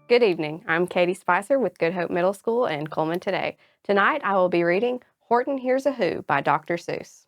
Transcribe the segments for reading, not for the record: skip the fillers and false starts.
Good evening. I'm Katie Spicer with Good Hope Middle School and Cullman Today. Tonight I will be reading Horton Hears a Who by Dr. Seuss.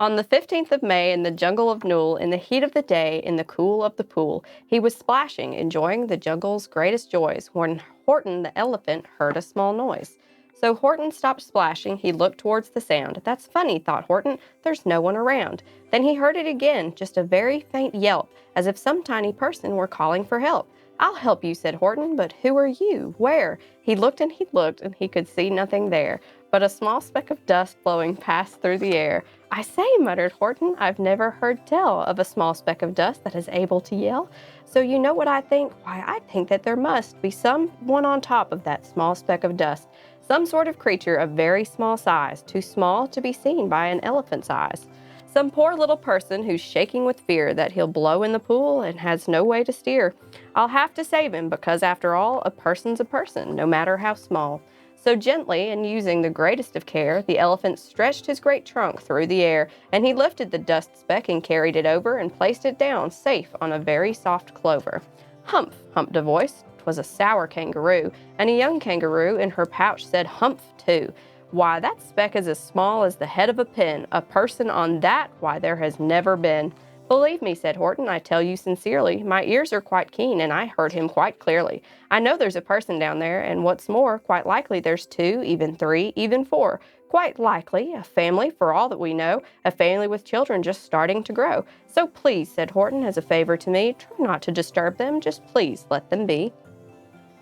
On the 15th of May in the jungle of Nool, in the heat of the day, in the cool of the pool, he was splashing, enjoying the jungle's greatest joys, when Horton the elephant heard a small noise. So Horton stopped splashing. He looked towards the sound. That's funny, thought Horton. There's no one around. Then he heard it again, just a very faint yelp, as if some tiny person were calling for help. I'll help you, said Horton, but who are you? Where? He looked, and he could see nothing there, but a small speck of dust blowing past through the air. I say, muttered Horton, I've never heard tell of a small speck of dust that is able to yell. So you know what I think? Why, I think that there must be some one on top of that small speck of dust, some sort of creature of very small size, too small to be seen by an elephant's eyes. Some poor little person who's shaking with fear that he'll blow in the pool and has no way to steer. I'll have to save him because, after all, a person's a person, no matter how small. So gently, and using the greatest of care, the elephant stretched his great trunk through the air, and he lifted the dust speck and carried it over and placed it down safe on a very soft clover. Humph, humped a voice. 'Twas a sour kangaroo, and a young kangaroo in her pouch said humph too. Why, that speck is as small as the head of a pin. A person on that, why, there has never been. Believe me, said Horton, I tell you sincerely. My ears are quite keen, and I heard him quite clearly. I know there's a person down there, and what's more, quite likely there's two, even three, even four. Quite likely, a family for all that we know, a family with children just starting to grow. So please, said Horton, as a favor to me, try not to disturb them, just please let them be.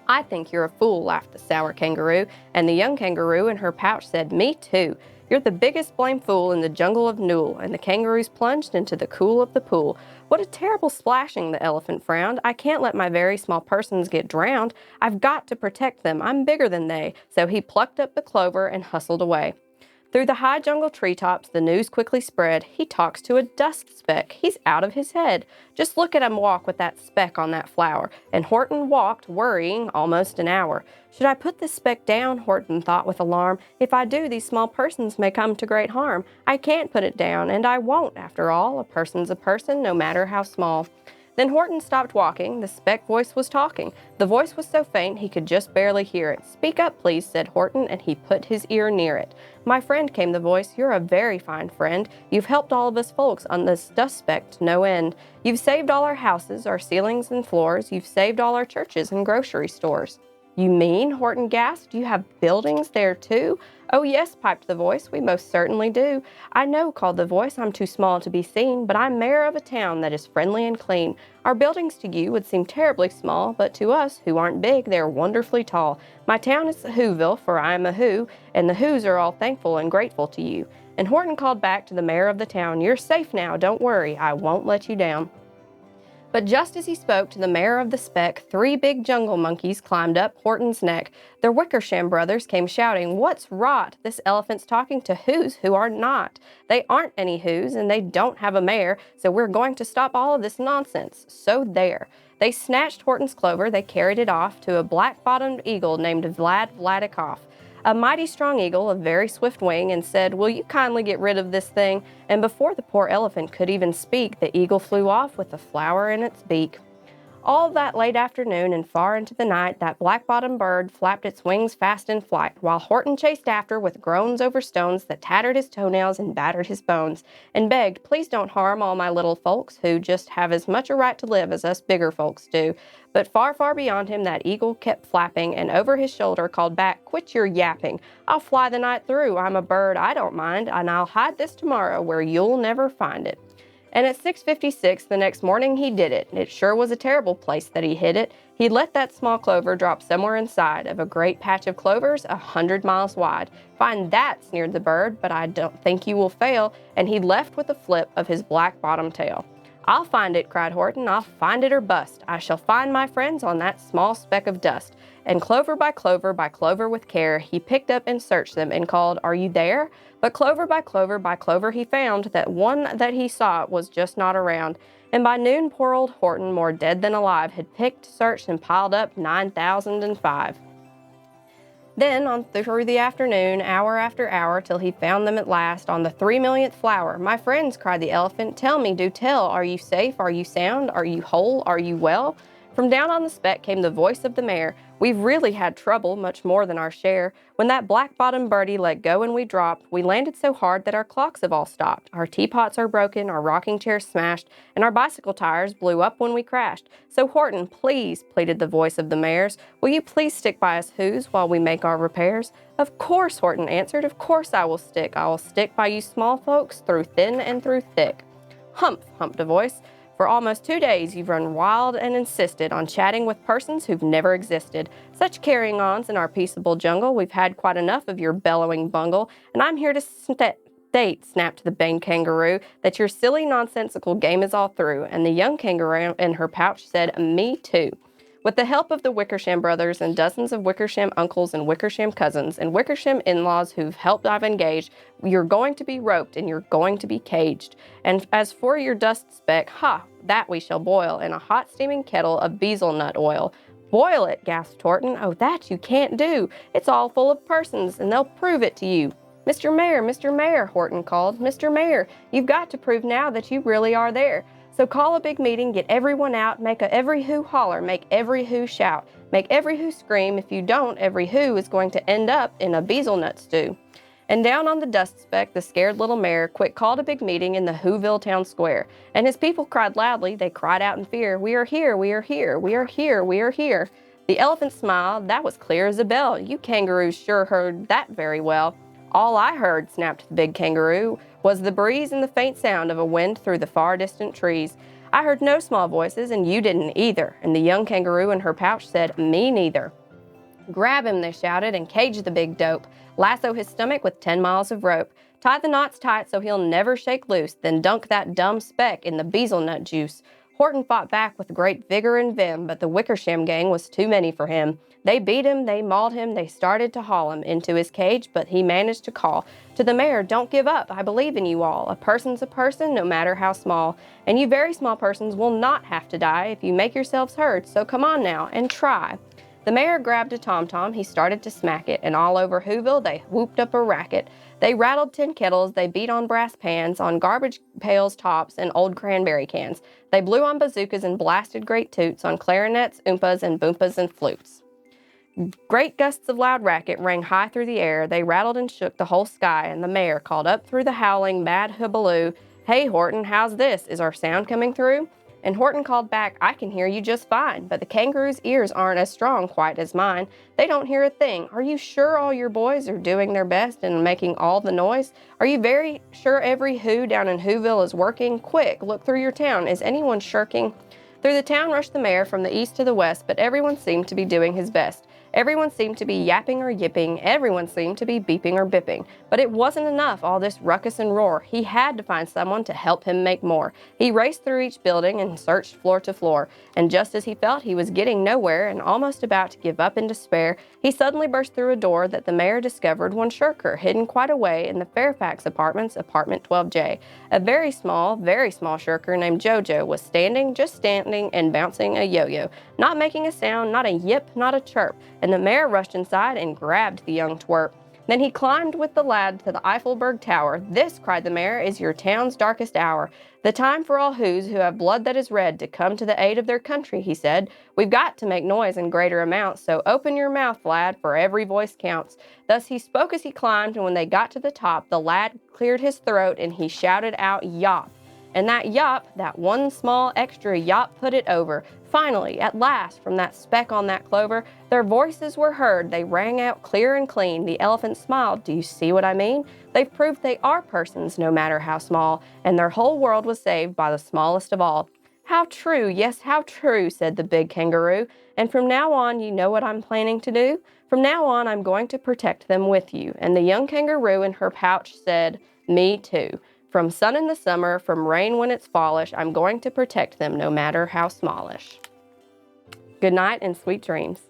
I think you're a fool, laughed the sour kangaroo, and the young kangaroo in her pouch said, me too. You're the biggest blame fool in the jungle of Nool, and the kangaroos plunged into the cool of the pool. What a terrible splashing, the elephant frowned. I can't let my very small persons get drowned. I've got to protect them. I'm bigger than they. So he plucked up the clover and hustled away. Through the high jungle treetops, the news quickly spread. He talks to a dust speck. He's out of his head. Just look at him walk with that speck on that flower. And Horton walked, worrying, almost an hour. Should I put this speck down? Horton thought with alarm. If I do, these small persons may come to great harm. I can't put it down, and I won't, after all. A person's a person, no matter how small. Then Horton stopped walking. The speck voice was talking. The voice was so faint he could just barely hear it. Speak up, please, said Horton, and he put his ear near it. My friend, came the voice, you're a very fine friend. You've helped all of us folks on this dust speck to no end. You've saved all our houses, our ceilings and floors. You've saved all our churches and grocery stores. You mean? Horton gasped. You have buildings there too? Oh yes, piped the voice, we most certainly do. I know, called the voice, I'm too small to be seen, but I'm mayor of a town that is friendly and clean. Our buildings to you would seem terribly small, but to us, who aren't big, they're wonderfully tall. My town is Whoville, for I am a Who, and the Whos are all thankful and grateful to you. And Horton called back to the mayor of the town, you're safe now, don't worry, I won't let you down. But just as he spoke to the mayor of the speck, three big jungle monkeys climbed up Horton's neck. The Wickersham brothers came shouting, what's rot? This elephant's talking to Whos who are not. They aren't any Whos, and they don't have a mayor, so we're going to stop all of this nonsense. So there. They snatched Horton's clover, they carried it off to a black-bottomed eagle named Vladikoff, a mighty strong eagle of very swift wing, and said, will you kindly get rid of this thing? And before the poor elephant could even speak, the eagle flew off with a flower in its beak. All that late afternoon and far into the night, that black-bottomed bird flapped its wings fast in flight, while Horton chased after with groans over stones that tattered his toenails and battered his bones, and begged, please don't harm all my little folks, who just have as much a right to live as us bigger folks do. But far, far beyond him, that eagle kept flapping, and over his shoulder called back, quit your yapping. I'll fly the night through. I'm a bird, I don't mind, and I'll hide this tomorrow where you'll never find it. And at 6:56 the next morning he did it. It sure was a terrible place that he hid it. He let that small clover drop somewhere inside of a great patch of clovers 100 miles wide. Find that, sneered the bird, but I don't think you will fail, and he left with a flip of his black-bottomed tail. I'll find it, cried Horton. I'll find it or bust. I shall find my friends on that small speck of dust. And clover by clover with care, he picked up and searched them and called, are you there? But clover by clover he found that one that he sought was just not around. And by noon poor old Horton, more dead than alive, had picked, searched, and piled up 9,005. Then on through the afternoon, hour after hour, till he found them at last on the 3 millionth flower. "My friends," cried the elephant, "tell me, do tell, are you safe, are you sound, are you whole, are you well?" From down on the speck came the voice of the mayor. "We've really had trouble, much more than our share. When that black-bottomed birdie let go and we dropped, we landed so hard that our clocks have all stopped. Our teapots are broken, our rocking chairs smashed, and our bicycle tires blew up when we crashed. So Horton, please," pleaded the voice of the mayor's, "will you please stick by us Whos while we make our repairs?" "Of course," Horton answered, "of course I will stick. I will stick by you small folks through thin and through thick." "Humph," humped a voice. "For almost 2 days you've run wild and insisted on chatting with persons who've never existed. Such carrying-ons in our peaceable jungle. We've had quite enough of your bellowing bungle, and I'm here to state," snapped the big kangaroo, "that your silly, nonsensical game is all through." And the young kangaroo in her pouch said, "Me too." With the help of the Wickersham brothers and dozens of Wickersham uncles and Wickersham cousins and Wickersham in-laws who've helped I've engaged, you're going to be roped and you're going to be caged. And as for your dust speck, that we shall boil in a hot steaming kettle of bezel nut oil. "Boil it," gasped Horton. "Oh, that you can't do. It's all full of persons, and they'll prove it to you." Mr. Mayor," Horton called. "Mr. Mayor, you've got to prove now that you really are there. So call a big meeting, get everyone out, make every who holler, make every who shout, make every who scream. If you don't, every who is going to end up in a bezel nut stew." And down on the dust speck, the scared little mayor quick called a big meeting in the Whoville town square. And his people cried loudly, they cried out in fear, "We are here, we are here, we are here, we are here." The elephant smiled, that was clear as a bell. "You kangaroos sure heard that very well." "All I heard," snapped the big kangaroo, "was the breeze and the faint sound of a wind through the far distant trees. I heard no small voices, and you didn't either." And the young kangaroo in her pouch said, "Me neither." "Grab him," they shouted, "and cage the big dope. Lasso his stomach with 10 miles of rope. Tie the knots tight so he'll never shake loose, then dunk that dumb speck in the bezel nut juice." Horton fought back with great vigor and vim, but the Wickersham gang was too many for him. They beat him, they mauled him, they started to haul him into his cage, but he managed to call to the mayor, "Don't give up, I believe in you all. A person's a person, no matter how small. And you very small persons will not have to die if you make yourselves heard, so come on now, and try." The mayor grabbed a tom-tom, he started to smack it, and all over Whoville they whooped up a racket. They rattled tin kettles, they beat on brass pans, on garbage pails tops, and old cranberry cans. They blew on bazookas and blasted great toots, on clarinets, oompas, and boompas, and flutes. Great gusts of loud racket rang high through the air. They rattled and shook the whole sky, and the mayor called up through the howling, mad hubbub, "Hey, Horton, how's this? Is our sound coming through?" And Horton called back, "I can hear you just fine, but the kangaroo's ears aren't as strong quite as mine. They don't hear a thing. Are you sure all your boys are doing their best and making all the noise? Are you very sure every who down in Whoville is working? Quick, look through your town. Is anyone shirking?" Through the town rushed the mayor from the east to the west, but everyone seemed to be doing his best. Everyone seemed to be yapping or yipping, everyone seemed to be beeping or bipping. But it wasn't enough, all this ruckus and roar. He had to find someone to help him make more. He raced through each building and searched floor to floor, and just as he felt he was getting nowhere and almost about to give up in despair, he suddenly burst through a door that the mayor discovered one shirker hidden quite away in the Fairfax apartments, apartment 12J. A very small shirker named Jojo was just standing and bouncing a yo-yo, not making a sound, not a yip, not a chirp. And the mayor rushed inside and grabbed the young twerp. Then he climbed with the lad to the Eiffelberg Tower. "This," cried the mayor, "is your town's darkest hour. The time for all whos who have blood that is red to come to the aid of their country," he said. "We've got to make noise in greater amounts, so open your mouth, lad, for every voice counts." Thus he spoke as he climbed, and when they got to the top, the lad cleared his throat and he shouted out, "Yop!" And that yop, that one small extra yop, put it over. Finally, at last, from that speck on that clover, their voices were heard. They rang out clear and clean. The elephant smiled. "Do you see what I mean? They've proved they are persons, no matter how small, and their whole world was saved by the smallest of all." "How true, yes, how true," said the big kangaroo. "And from now on, you know what I'm planning to do? From now on, I'm going to protect them with you." And the young kangaroo in her pouch said, "Me too. From sun in the summer, from rain when it's fallish, I'm going to protect them no matter how smallish." Good night and sweet dreams.